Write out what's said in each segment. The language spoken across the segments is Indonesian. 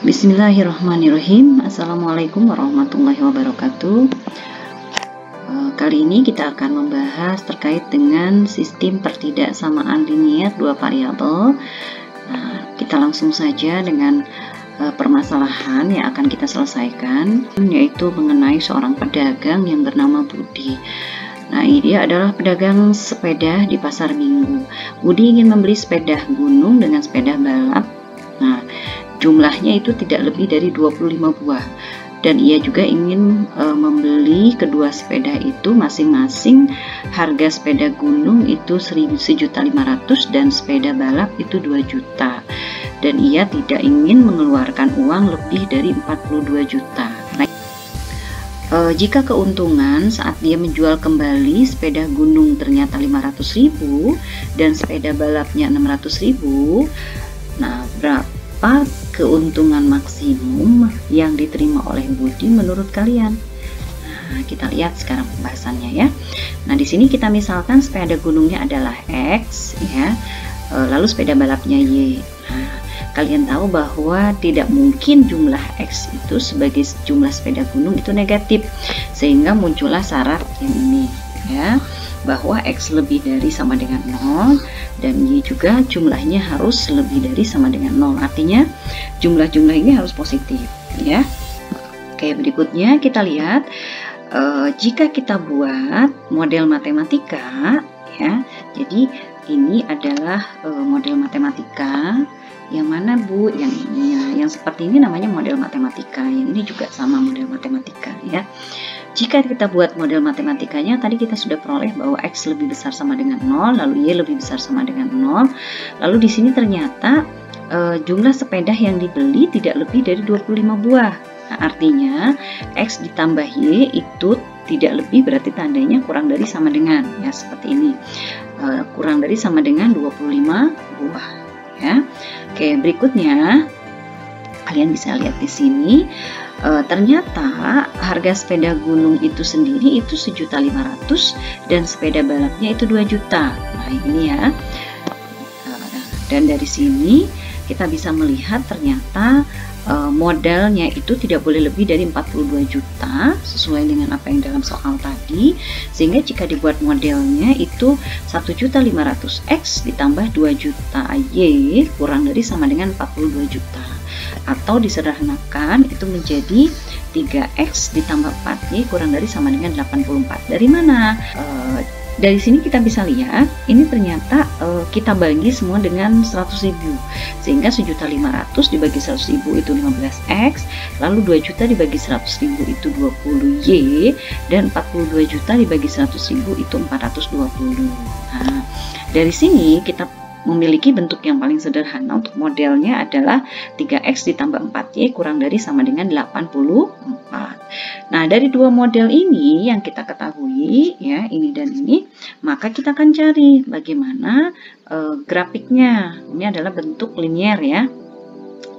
Bismillahirrahmanirrahim. Assalamualaikum warahmatullahi wabarakatuh. Kali ini kita akan membahas terkait dengan sistem pertidaksamaan linier dua variabel. Nah, kita langsung saja dengan permasalahan yang akan kita selesaikan, yaitu mengenai seorang pedagang yang bernama Budi. Nah, dia adalah pedagang sepeda di pasar Minggu. Budi ingin membeli sepeda gunung dengan sepeda balap. Nah, jumlahnya itu tidak lebih dari 25 buah. Dan ia juga ingin membeli kedua sepeda itu masing-masing harga sepeda gunung itu 1.500.000 dan sepeda balap itu 2 juta. Dan ia tidak ingin mengeluarkan uang lebih dari 42 juta. Nah, jika keuntungan saat dia menjual kembali sepeda gunung ternyata 500.000 dan sepeda balapnya 600.000, nah berapa keuntungan maksimum yang diterima oleh Budi menurut kalian? Nah, kita lihat sekarang pembahasannya ya. Nah, di sini kita misalkan sepeda gunungnya adalah X ya, lalu sepeda balapnya Y. Nah, kalian tahu bahwa tidak mungkin jumlah X itu sebagai jumlah sepeda gunung itu negatif, sehingga muncullah syarat yang ini ya, bahwa X lebih dari sama dengan 0 dan Y juga jumlahnya harus lebih dari sama dengan 0. Artinya jumlah-jumlah ini harus positif ya. Oke, berikutnya kita lihat jika kita buat model matematika ya. Jadi ini adalah model matematika. Yang mana Bu? Yang ini ya. Yang seperti ini namanya model matematika. Yang ini juga sama model matematika ya. Jika kita buat model matematikanya, tadi kita sudah peroleh bahwa X lebih besar sama dengan 0, lalu Y lebih besar sama dengan 0. Lalu di sini ternyata jumlah sepeda yang dibeli tidak lebih dari 25 buah. Nah, artinya X ditambah Y itu tidak lebih, berarti tandanya kurang dari sama dengan ya, seperti ini. Kurang dari sama dengan 25 buah ya. Oke, berikutnya kalian bisa lihat di sini. Ternyata harga sepeda gunung itu sendiri itu 1.500.000 dan sepeda balapnya itu 2 juta. Nah, ini ya. Dan dari sini kita bisa melihat ternyata modalnya itu tidak boleh lebih dari 42 juta sesuai dengan apa yang dalam soal tadi, sehingga jika dibuat modelnya itu 1.500.000 X ditambah 2 juta Y kurang dari sama dengan 42 juta, atau disederhanakan itu menjadi 3X ditambah 4Y kurang dari sama dengan 84. Dari mana? Dari sini kita bisa lihat ini ternyata kita bagi semua dengan 100.000, sehingga 1.500.000 dibagi 100.000 itu 15X, lalu 2 juta dibagi 100.000 itu 20Y, dan 42 juta dibagi 100.000 itu 420. Nah, dari sini kita memiliki bentuk yang paling sederhana untuk modelnya adalah 3X ditambah 4Y kurang dari sama dengan 84. Nah, dari dua model ini yang kita ketahui ya, ini dan ini, maka kita akan cari bagaimana grafiknya. Ini adalah bentuk linier ya,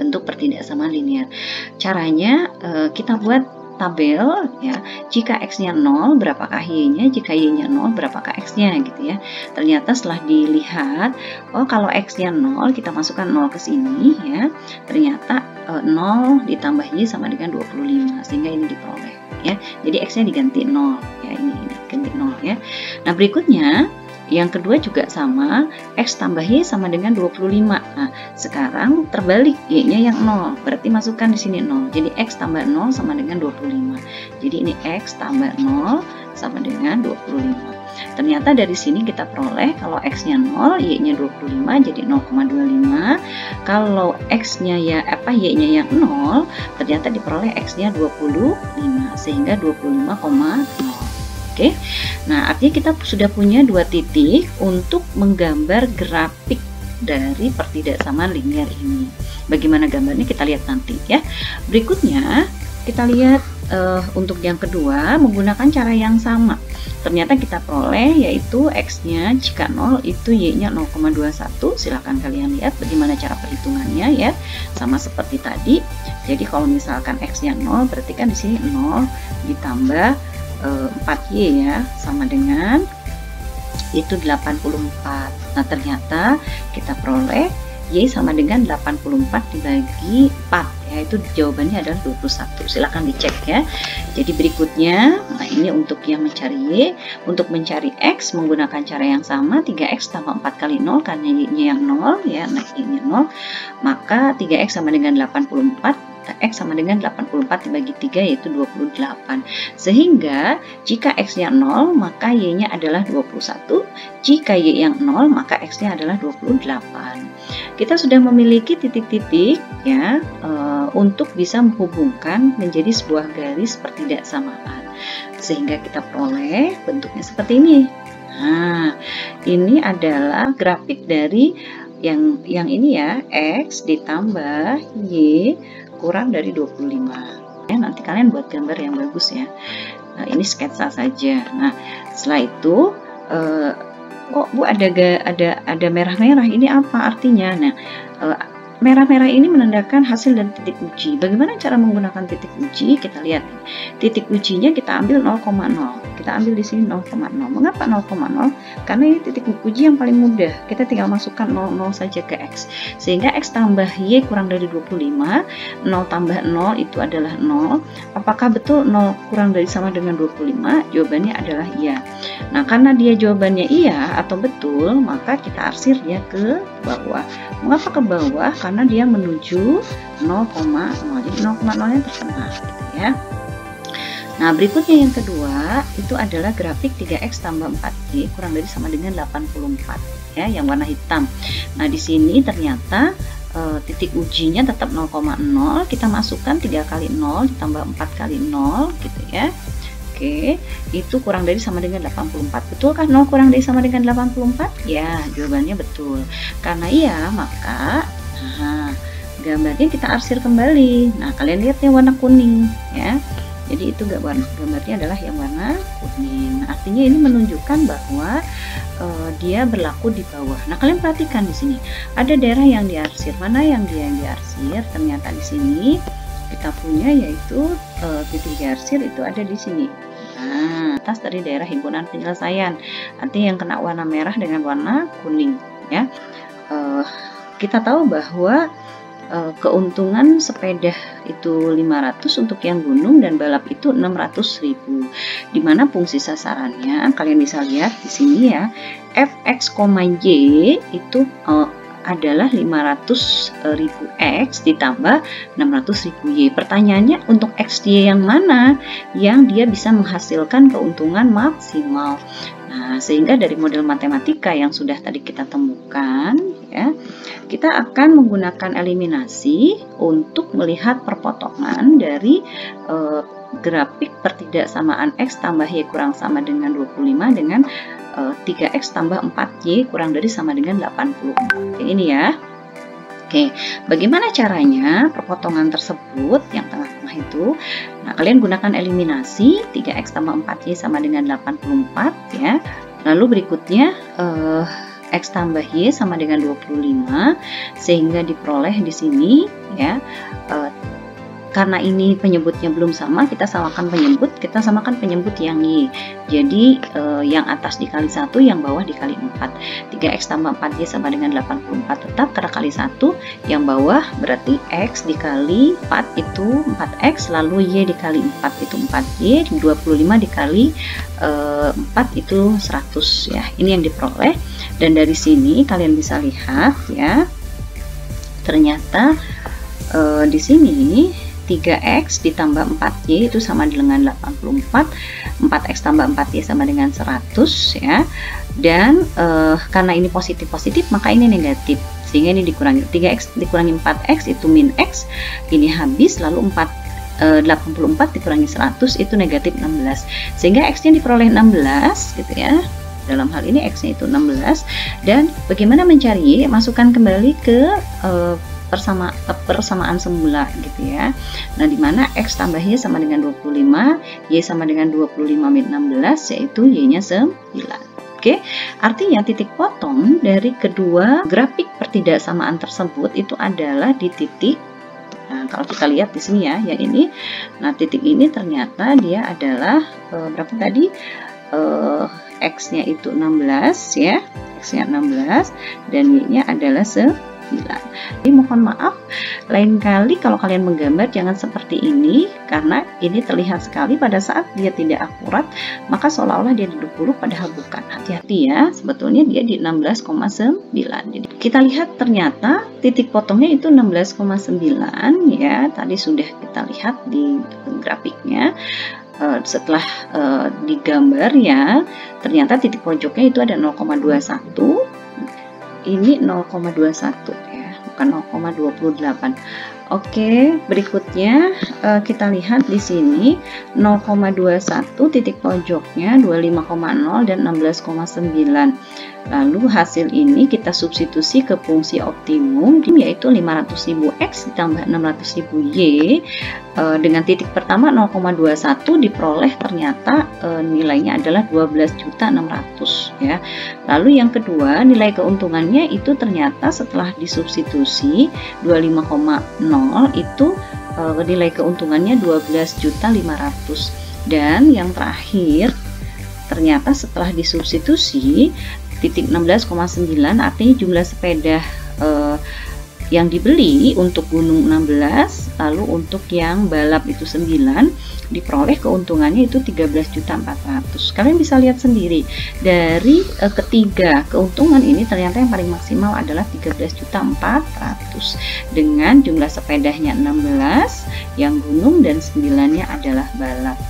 bentuk pertidaksamaan linier. Caranya kita buat tabel ya, jika X-nya 0 berapakah Y-nya, jika Y-nya 0 berapakah X-nya gitu ya. Ternyata setelah dilihat, oh kalau X-nya 0 kita masukkan 0 ke sini ya, ternyata 0 ditambah Y sama dengan 25, sehingga ini diperoleh ya. Jadi X-nya diganti 0 ya, ini diganti 0 ya. Nah, berikutnya yang kedua juga sama, X tambah Y sama dengan 25. Nah, sekarang terbalik, Y-nya yang 0, berarti masukkan di sini 0. Jadi X tambah 0 sama dengan 25. Jadi ini X tambah 0 sama dengan 25. Ternyata dari sini kita peroleh kalau X-nya 0, Y-nya 25, jadi 0,25. Kalau X-nya ya Y-nya yang 0, ternyata diperoleh X-nya 25, sehingga 25,0. Oke, nah artinya kita sudah punya dua titik untuk menggambar grafik dari pertidaksamaan linier ini. Bagaimana gambarnya kita lihat nanti ya. Berikutnya kita lihat untuk yang kedua menggunakan cara yang sama. Ternyata kita peroleh yaitu X-nya jika 0 itu Y-nya 0,21. Silahkan kalian lihat bagaimana cara perhitungannya ya. Sama seperti tadi. Jadi kalau misalkan X-nya 0 berarti kan di sini 0 ditambah 4Y ya, sama dengan itu 84. Nah, ternyata kita peroleh Y sama dengan 84 dibagi 4, ya, itu jawabannya adalah 21. Silahkan dicek ya. Jadi berikutnya, nah ini untuk yang mencari Y. Untuk mencari X menggunakan cara yang sama, 3X tambah 4 kali 0, karena Y-nya yang 0 ya, nah Y-nya 0, maka 3X sama dengan 84, X sama dengan 84 dibagi 3 yaitu 28. Sehingga jika X-nya 0 maka Y-nya adalah 21, jika Y yang 0 maka X-nya adalah 28. Kita sudah memiliki titik-titik ya untuk bisa menghubungkan menjadi sebuah garis pertidaksamaan. Sehingga kita peroleh bentuknya seperti ini. Nah, ini adalah grafik dari yang ini ya, X ditambah Y kurang dari 25. Ya, nanti kalian buat gambar yang bagus ya. Nah, ini sketsa saja. Nah, setelah itu kok Bu ada merah-merah, ini apa artinya? Nah, merah-merah ini menandakan hasil dari titik uji. Bagaimana cara menggunakan titik uji? Kita lihat. Titik ujinya kita ambil 0,0. Kita ambil di sini 0,0. Mengapa 0,0? Karena ini titik uji yang paling mudah. Kita tinggal masukkan 0,0 saja ke X. Sehingga X tambah Y kurang dari 25. 0 tambah 0 itu adalah 0. Apakah betul 0 kurang dari sama dengan 25? Jawabannya adalah iya. Nah, karena dia jawabannya iya atau betul, maka kita arsir dia ke bawah. Mengapa ke bawah? Karena dia menuju 0,0. Jadi 0,0-nya tertengah gitu ya. Nah, berikutnya yang kedua itu adalah grafik 3X tambah 4Y kurang dari sama dengan 84 ya, yang warna hitam. Nah, di sini ternyata titik ujinya tetap 0,0. Kita masukkan 3 kali 0 ditambah 4 kali 0 gitu ya. Oke, itu kurang dari sama dengan 84. Betulkah 0 kurang dari sama dengan 84? Ya, jawabannya betul. Karena iya, maka gambarnya kita arsir kembali. Nah, kalian lihat ya warna kuning ya. Jadi itu gambarnya adalah yang warna kuning. Nah, artinya ini menunjukkan bahwa dia berlaku di bawah. Nah, kalian perhatikan di sini ada daerah yang diarsir. Mana yang diarsir? Ternyata di sini kita punya yaitu titik diarsir itu ada di sini. Nah, atas dari daerah himpunan penyelesaian. Artinya yang kena warna merah dengan warna kuning ya. Kita tahu bahwa keuntungan sepeda itu 500 untuk yang gunung dan balap itu 600.000. Dimana fungsi sasarannya kalian bisa lihat di sini ya, fx, y itu adalah 500.000 X ditambah 600.000 Y. Pertanyaannya untuk XY yang mana yang dia bisa menghasilkan keuntungan maksimal. Nah, sehingga dari model matematika yang sudah tadi kita temukan ya, kita akan menggunakan eliminasi untuk melihat perpotongan dari grafik pertidaksamaan X tambah Y kurang sama dengan 25 dengan 3X tambah 4Y kurang dari sama dengan 80. Oke, ini ya. Oke, bagaimana caranya perpotongan tersebut yang tengah-tengah itu? Nah, kalian gunakan eliminasi 3X tambah 4Y sama dengan 84 ya. Lalu berikutnya X tambah Y sama dengan 25 sehingga diperoleh di sini ya. Karena ini penyebutnya belum sama, kita samakan penyebut yang Y. Jadi yang atas dikali 1, yang bawah dikali 4. 3X tambah 4Y sama dengan 84 tetap, karena kali 1, yang bawah berarti X dikali 4 itu 4X, lalu Y dikali 4 itu 4Y, 25 dikali 4 itu 100 ya. Ini yang diperoleh, dan dari sini kalian bisa lihat ya, ternyata di sini 3X ditambah 4Y itu sama dengan 84, 4X tambah 4Y sama dengan 100 ya. Dan karena ini positif-positif maka ini negatif, sehingga ini dikurangi 3X dikurangi 4X itu min X, ini habis, lalu 84 dikurangi 100 itu negatif 16, sehingga X-nya diperoleh 16 gitu ya. Dalam hal ini X-nya itu 16, dan bagaimana mencari Y? Masukkan kembali ke persamaan semula gitu ya. Nah, dimana X tambah Y sama dengan 25, Y sama dengan 25 min 16, yaitu Y-nya 9. Oke, artinya titik potong dari kedua grafik pertidaksamaan tersebut itu adalah di titik. Nah, kalau kita lihat di sini ya, yang ini. Nah, titik ini ternyata dia adalah berapa tadi? X-nya itu 16 ya. X-nya 16 dan Y-nya adalah 9. Jadi mohon maaf, lain kali kalau kalian menggambar jangan seperti ini, karena ini terlihat sekali pada saat dia tidak akurat, maka seolah-olah dia duduk buruk padahal bukan. Hati-hati ya, sebetulnya dia di 16,9. Jadi kita lihat ternyata titik potongnya itu 16,9 ya, tadi sudah kita lihat di grafiknya. Setelah digambar ya, ternyata titik pojoknya itu ada 0,21, ini 0,21 ya, bukan 0,28. Oke, berikutnya kita lihat di sini 0,21 titik pojoknya 25,0 dan 16,9. Lalu hasil ini kita substitusi ke fungsi optimum, yaitu 500.000 X ditambah 600.000 Y. Dengan titik pertama 0,21 diperoleh ternyata nilainya adalah 12.600.000 ya. Lalu yang kedua, nilai keuntungannya itu ternyata setelah disubstitusi 25,0 itu nilai keuntungannya 12.500.000. Dan yang terakhir, ternyata setelah disubstitusi titik 16,9 artinya jumlah sepeda yang dibeli untuk gunung 16, lalu untuk yang balap itu 9, diperoleh keuntungannya itu 13.400.000. Kalian bisa lihat sendiri dari ketiga keuntungan ini ternyata yang paling maksimal adalah 13.400.000 dengan jumlah sepedanya 16, yang gunung, dan 9-nya adalah balap.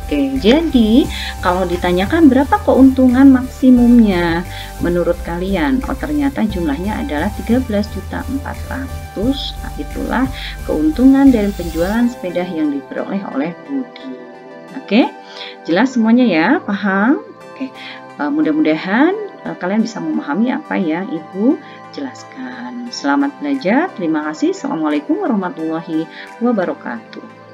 Oke, jadi kalau ditanyakan berapa keuntungan maksimumnya menurut kalian? Oh, ternyata jumlahnya adalah 13.400.000. Nah, itulah keuntungan dari penjualan sepeda yang diperoleh oleh Budi. Oke, jelas semuanya ya, paham? Oke, mudah-mudahan kalian bisa memahami apa yang Ibu jelaskan. Selamat belajar, terima kasih. Assalamualaikum warahmatullahi wabarakatuh.